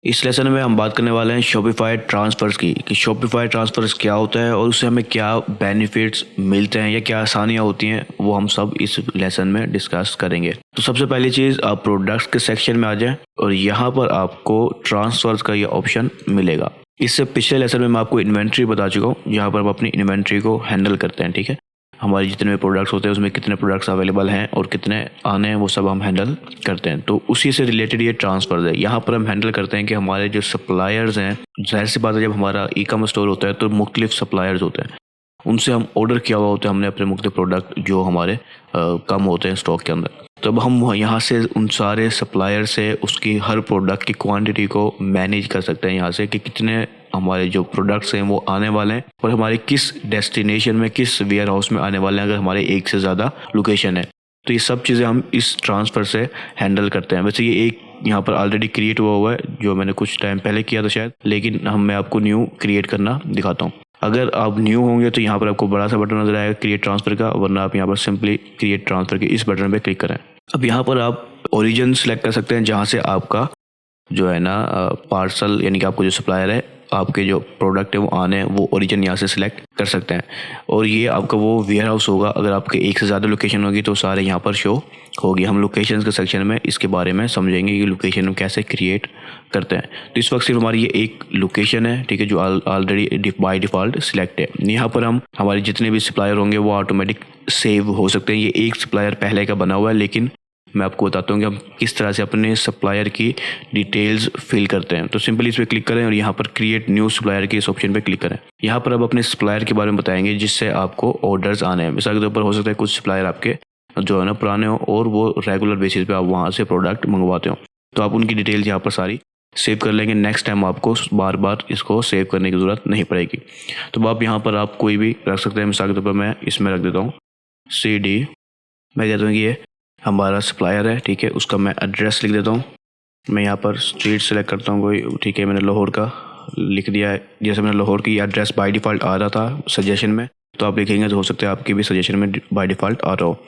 इस लेसन में हम बात करने वाले हैं शॉपिफाई ट्रांसफ़र्स की कि शॉपिफाई ट्रांसफ़र्स क्या होता है और उससे हमें क्या बेनिफिट्स मिलते हैं या क्या आसानियाँ होती हैं, वो हम सब इस लेसन में डिस्कस करेंगे। तो सबसे पहली चीज़, आप प्रोडक्ट्स के सेक्शन में आ जाएं और यहाँ पर आपको ट्रांसफ़र्स का ये ऑप्शन मिलेगा। इससे पिछले लेसन में मैं आपको इन्वेंट्री बता चुका हूँ, यहाँ पर हम अपनी इन्वेंट्री को हैंडल करते हैं। ठीक है, हमारे जितने भी प्रोडक्ट्स होते हैं उसमें कितने प्रोडक्ट्स अवेलेबल हैं और कितने आने हैं वो सब हम हैंडल करते हैं। तो उसी से रिलेटेड ये ट्रांसफर है। यहाँ पर हम हैंडल करते हैं कि हमारे जो सप्लायर्स हैं, जाहिर सी बात है जब हमारा ई कॉमर्स स्टोर होता है तो मुख्तलिफ सप्लायर्स होते हैं, उनसे हम ऑर्डर किया हुआ होता है हमने अपने मुख्तलिफ प्रोडक्ट जो हमारे कम होते हैं स्टॉक के अंदर। तो अब हम यहाँ से उन सारे सप्लायर से उसकी हर प्रोडक्ट की क्वांटिटी को मैनेज कर सकते हैं यहाँ से कि कितने हमारे जो प्रोडक्ट्स हैं वो आने वाले हैं और हमारे किस डेस्टिनेशन में, किस वेयर हाउस में आने वाले हैं, अगर हमारे एक से ज़्यादा लोकेशन है। तो ये सब चीज़ें हम इस ट्रांसफ़र से हैंडल करते हैं। वैसे ये एक यहाँ पर ऑलरेडी क्रिएट हुआ है जो मैंने कुछ टाइम पहले किया था शायद, लेकिन मैं आपको न्यू क्रिएट करना दिखाता हूँ। अगर आप न्यू होंगे तो यहाँ पर आपको बड़ा सा बटन नजर आएगा क्रिएट ट्रांसफ़र का, वरना आप यहाँ पर सिंपली क्रिएट ट्रांसफ़र के इस बटन पर क्लिक करें। अब यहाँ पर आप ओरिजिन सेलेक्ट कर सकते हैं जहाँ से आपका जो है ना पार्सल, यानी कि आपको जो सप्लायर है, आपके जो प्रोडक्ट है वो आने हैं, वो ओरिजिन यहाँ से सिलेक्ट कर सकते हैं। और ये आपका वो वेयर हाउस होगा, अगर आपके एक से ज़्यादा लोकेशन होगी तो सारे यहाँ पर शो होगी। हम लोकेशन के सेक्शन में इसके बारे में समझेंगे कि लोकेशन हम कैसे क्रिएट करते हैं। तो इस वक्त सिर्फ हमारी ये एक लोकेशन है, ठीक है, जो ऑलरेडी बाय डिफ़ॉल्ट सिलेक्ट है। यहाँ पर हम हमारे जितने भी सप्लायर होंगे वो ऑटोमेटिक सेव हो सकते हैं। ये एक सप्लायर पहले का बना हुआ है, लेकिन मैं आपको बताता हूँ कि हम किस तरह से अपने सप्लायर की डिटेल्स फिल करते हैं। तो सिंपली इस पर क्लिक करें और यहाँ पर क्रिएट न्यू सप्लायर के इस ऑप्शन पे क्लिक करें। यहाँ पर अब अपने सप्लायर के बारे में बताएंगे जिससे आपको ऑर्डर्स आने हैं। मिसाल के तौर पर हो सकता है कुछ सप्लायर आपके जो है ना पुराने हो और वो रेगुलर बेसिस पे आप वहाँ से प्रोडक्ट मंगवाते हो, तो आप उनकी डिटेल्स यहाँ पर सारी सेव कर लेंगे। नेक्स्ट टाइम आपको बार बार इसको सेव करने की ज़रूरत नहीं पड़ेगी। तो आप यहाँ पर आप कोई भी रख सकते हैं। मिसाल के तौर पर मैं इसमें रख देता हूँ CD, मैं कहता हूँ कि ये हमारा सप्लायर है, ठीक है, उसका मैं एड्रेस लिख देता हूँ। मैं यहाँ पर स्ट्रीट सेलेक्ट करता हूँ कोई, ठीक है, मैंने लाहौर का लिख दिया है। जैसे मैंने लाहौर की एड्रेस बाय डिफ़ॉल्ट आ रहा था सजेशन में, तो आप लिखेंगे तो हो सकता है आपके भी सजेशन में बाय डिफ़ॉल्ट आ रहा हो।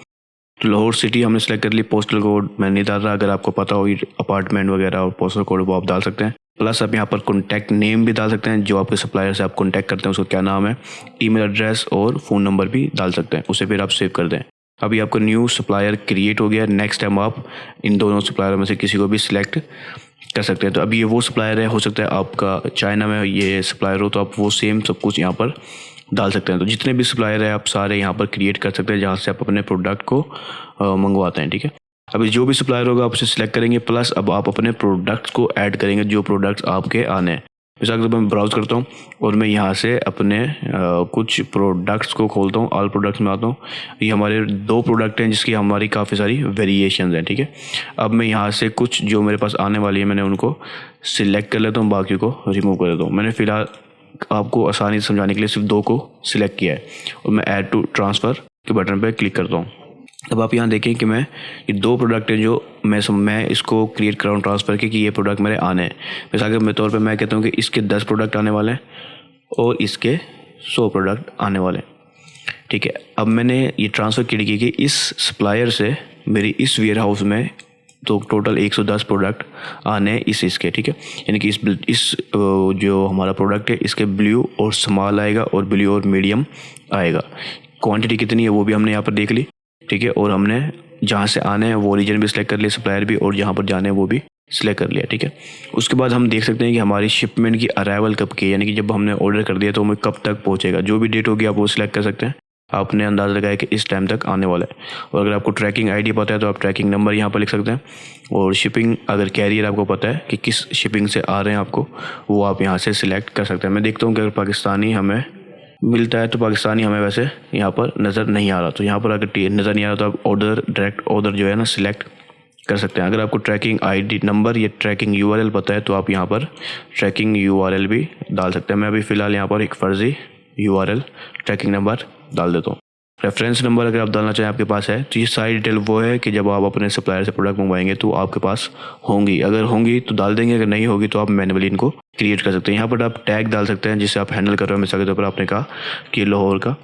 तो लाहौर सिटी हमने सेलेक्ट कर ली। पोस्टल कोड मैं नहीं डाल रहा, अगर आपको पता हो अपार्टमेंट वगैरह और पोस्टल कोड वो आप डाल सकते हैं। प्लस आप यहाँ पर कॉन्टैक्ट नेम भी डाल सकते हैं, जो आपके सप्लायर से आप कॉन्टैक्ट करते हैं उसका क्या नाम है, ईमेल एड्रेस और फ़ोन नंबर भी डाल सकते हैं, उसे फिर आप सेव कर दें। अभी आपका न्यू सप्लायर क्रिएट हो गया। नेक्स्ट टाइम आप इन दोनों सप्लायर में से किसी को भी सिलेक्ट कर सकते हैं। तो अभी ये वो सप्लायर है, हो सकता है आपका चाइना में ये सप्लायर हो, तो आप वो सेम सब कुछ यहाँ पर डाल सकते हैं। तो जितने भी सप्लायर है आप सारे यहाँ पर क्रिएट कर सकते हैं जहाँ से आप अपने प्रोडक्ट को मंगवाते हैं। ठीक है, अभी जो भी सप्लायर होगा आप उसे सिलेक्ट करेंगे, प्लस अब आप अपने प्रोडक्ट्स को ऐड करेंगे जो प्रोडक्ट्स आपके आने हैं। मिसाल के तौर पर मैं ब्राउज़ करता हूँ और मैं यहाँ से अपने कुछ प्रोडक्ट्स को खोलता हूँ, ऑल प्रोडक्ट्स में आता हूँ। ये हमारे 2 प्रोडक्ट हैं जिसकी हमारी काफ़ी सारी वेरिएशंस हैं। ठीक है, अब मैं यहाँ से कुछ जो मेरे पास आने वाली है मैंने उनको सिलेक्ट कर लेता हूँ, बाकी को रिमूव कर देता हूँ। मैंने फ़िलहाल आपको आसानी से समझाने के लिए सिर्फ 2 को सिलेक्ट किया है और मैं ऐड टू ट्रांसफ़र के बटन पर क्लिक करता हूँ। अब आप यहाँ देखें कि मैं ये 2 प्रोडक्ट हैं जो मैं इसको क्रिएट कर रहा हूँ ट्रांसफ़र के, कि ये प्रोडक्ट मेरे आने हैं। मिसाल के तौर पे मैं कहता हूँ कि इसके 10 प्रोडक्ट आने वाले हैं और इसके 100 प्रोडक्ट आने वाले हैं। ठीक है, अब मैंने ये ट्रांसफ़र की कि इस सप्लायर से मेरी इस वेयर हाउस में तो टोटल 110 प्रोडक्ट आने हैं इसके। ठीक है, यानी कि इस जो हमारा प्रोडक्ट है इसके ब्लू और स्मॉल आएगा और ब्लू और मीडियम आएगा। क्वांटिटी कितनी है वो भी हमने यहाँ पर देख ली। ठीक है, और हमने जहाँ से आने हैं वो रीजन भी सिलेक्ट कर लिया, सप्लायर भी, और जहाँ पर जाने हैं वो भी सिलेक्ट कर लिया। ठीक है, उसके बाद हम देख सकते हैं कि हमारी शिपमेंट की अराइवल कब की है, यानी कि जब हमने ऑर्डर कर दिया तो हमें कब तक पहुँचेगा। जो भी डेट होगी आप वो सिलेक्ट कर सकते हैं। आपने अंदाज़ा लगाया कि इस टाइम तक आने वाला है। और अगर आपको ट्रैकिंग ID पता है तो आप ट्रैकिंग नंबर यहाँ पर लिख सकते हैं। और शिपिंग, अगर कैरियर आपको पता है कि किस शिपिंग से आ रहे हैं आपको, वो आप यहाँ से सिलेक्ट कर सकते हैं। मैं देखता हूँ कि अगर पाकिस्तानी हमें मिलता है तो पाकिस्तानी हमें वैसे यहाँ पर नज़र नहीं आ रहा, तो यहाँ पर अगर नज़र नहीं आ रहा तो आप ऑर्डर डायरेक्ट ऑर्डर जो है ना सिलेक्ट कर सकते हैं। अगर आपको ट्रैकिंग ID नंबर या ट्रैकिंग URL पता है तो आप यहाँ पर ट्रैकिंग URL भी डाल सकते हैं। मैं अभी फ़िलहाल यहाँ पर एक फ़र्ज़ी URL ट्रैकिंग नंबर डाल देता हूँ। रेफरेंस नंबर अगर आप डालना चाहें आपके पास है, तो ये सारी डिटेल वो है कि जब आप अपने सप्लायर से प्रोडक्ट मंगवाएंगे तो आपके पास होंगी। अगर होंगी तो डाल देंगे, अगर नहीं होगी तो आप मैनुअली इनको क्रिएट कर सकते हैं। यहाँ पर आप टैग डाल सकते हैं जिससे आप हैंडल कर रहे हो। मिसाल के तौर पर आपने कहा कि लाहौर का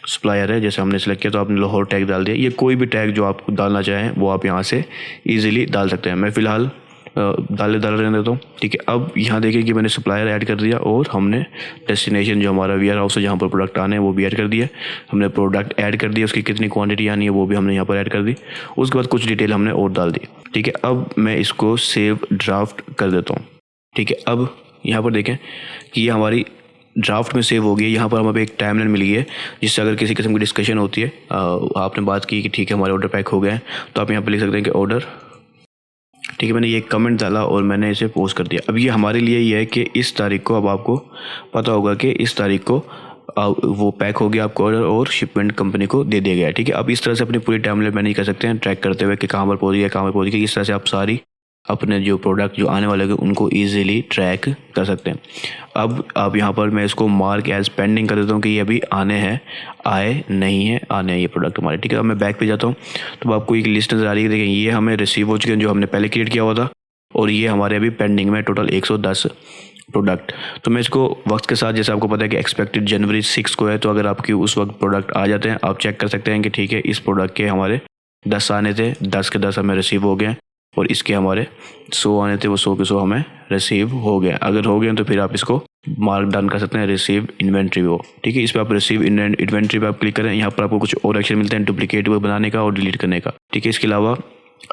सप्लायर है, जैसे हमने सेलेक्ट किया तो आपने लाहौर टैग डाल दिया। ये कोई भी टैग जो आप डालना चाहें वो आप यहाँ से ईजिली डाल सकते हैं। मैं फ़िलहाल डाले रहने देता हूँ। ठीक है, अब यहाँ देखिए कि मैंने सप्लायर ऐड कर दिया और हमने डेस्टिनेशन जो हमारा वेयर हाउस है जहाँ पर प्रोडक्ट आने हैं वो भी ऐड कर दिया। हमने प्रोडक्ट ऐड कर दिया, उसकी कितनी क्वांटिटी आनी है वो भी हमने यहाँ पर ऐड कर दी। उसके बाद कुछ डिटेल हमने और डाल दी। ठीक है, अब मैं इसको सेव ड्राफ्ट कर देता हूँ। ठीक है, अब यहाँ पर देखें कि ये हमारी ड्राफ्ट में सेव हो गई है। यहाँ पर हमें एक टाइमलाइन मिल गई है जिससे अगर किसी किस्म की डिस्कशन होती है, आपने बात की कि ठीक है हमारे ऑर्डर पैक हो गए हैं, तो आप यहाँ पर लिख सकते हैं कि ऑर्डर। ठीक है, मैंने ये कमेंट डाला और मैंने इसे पोस्ट कर दिया। अब ये हमारे लिए ये है कि इस तारीख को, अब आपको पता होगा कि इस तारीख को वो पैक हो गया आपका ऑर्डर और शिपमेंट कंपनी को दे दिया गया है। ठीक है, आप इस तरह से अपनी पूरी टाइमलाइन मैनेज कर सकते हैं ट्रैक करते हुए कि कहाँ पर पहुँच गया, कहाँ पर पहुँच गया। इस तरह से आप सारी अपने जो प्रोडक्ट जो आने वाले हैं उनको ईजिली ट्रैक कर सकते हैं। अब आप यहाँ पर मैं इसको मार्क एज पेंडिंग कर देता हूँ कि ये अभी आने हैं, आए नहीं है, आने हैं ये प्रोडक्ट हमारे। ठीक है, अब मैं बैक पे जाता हूँ तो आपको एक लिस्ट नज़र आ रही है। देखें ये हमें रिसीव हो चुके हैं जो हमने पहले क्रिएट किया हुआ था, और ये हमारे अभी पेंडिंग में टोटल 110 प्रोडक्ट। तो मैं इसको वक्त के साथ, जैसे आपको पता है कि एक्सपेक्टेड जनवरी 6 को है, तो अगर आपकी उस वक्त प्रोडक्ट आ जाते हैं आप चेक कर सकते हैं कि ठीक है इस प्रोडक्ट के हमारे 10 आने थे, 10 के 10 हमें रिसीव हो गए, और इसके हमारे 100 आने थे, वो 100 के 100 हमें रिसीव हो गए। अगर हो गए तो फिर आप इसको मार्क डाउन कर सकते हैं रिसीव इन्वेंट्री वो। ठीक है, इस पर आप रिसीव इन्वेंट्री पे आप क्लिक करें। यहाँ पर आपको कुछ और एक्शन मिलते हैं डुप्लीकेट बनाने का और डिलीट करने का। ठीक है, इसके अलावा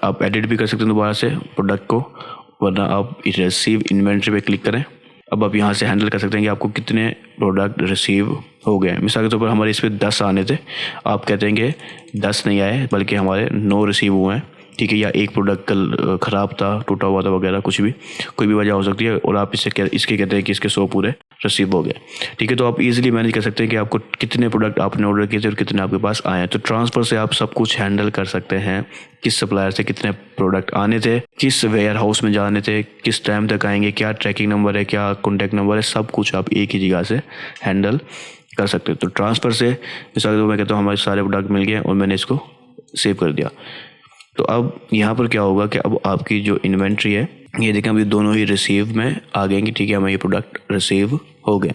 आप एडिट भी कर सकते हैं दोबारा से प्रोडक्ट को, वरना आप रिसीव इन्वेंट्री पे क्लिक करें। अब आप यहाँ से हैंडल कर सकते हैं कि आपको कितने प्रोडक्ट रिसीव हो गए। मिसाल के तौर पर हमारे इस पर 10 आने थे, आप कहते हैं कि 10 नहीं आए बल्कि हमारे 9 रिसीव हुए हैं। ठीक है, या एक प्रोडक्ट कल ख़राब था, टूटा हुआ था वगैरह, कुछ भी कोई भी वजह हो सकती है, और आप इसके कहते हैं कि इसके 100 पूरे रिसीव हो गए। ठीक है, तो आप इजीली मैनेज कर सकते हैं कि आपको कितने प्रोडक्ट आपने ऑर्डर किए थे और कितने आपके पास आए हैं। तो ट्रांसफ़र से आप सब कुछ हैंडल कर सकते हैं, किस सप्लायर से कितने प्रोडक्ट आने थे, किस वेयर हाउस में जाने थे, किस टाइम तक आएंगे, क्या ट्रैकिंग नंबर है, क्या कॉन्टैक्ट नंबर है, सब कुछ आप एक ही जगह से हैंडल कर सकते हो। तो ट्रांसफ़र से मिसाल तो मैं कहता हूँ हमारे सारे प्रोडक्ट मिल गए और मैंने इसको सेव कर दिया। तो अब यहाँ पर क्या होगा कि अब आपकी जो इन्वेंट्री है, ये देखें अभी दोनों ही रिसीव में आ गए कि ठीक है हमें ये प्रोडक्ट रिसीव हो गए।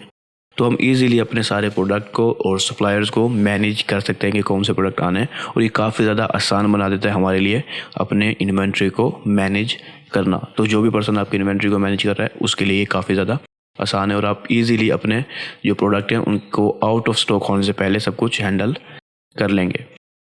तो हम इजीली अपने सारे प्रोडक्ट को और सप्लायर्स को मैनेज कर सकते हैं कि कौन से प्रोडक्ट आने हैं, और ये काफ़ी ज़्यादा आसान बना देता है हमारे लिए अपने इन्वेंट्री को मैनेज करना। तो जो भी पर्सन आपकी इन्वेंट्री को मैनेज कर रहा है उसके लिए ये काफ़ी ज़्यादा आसान है, और आप इजीली अपने जो प्रोडक्ट हैं उनको आउट ऑफ स्टॉक होने से पहले सब कुछ हैंडल कर लेंगे।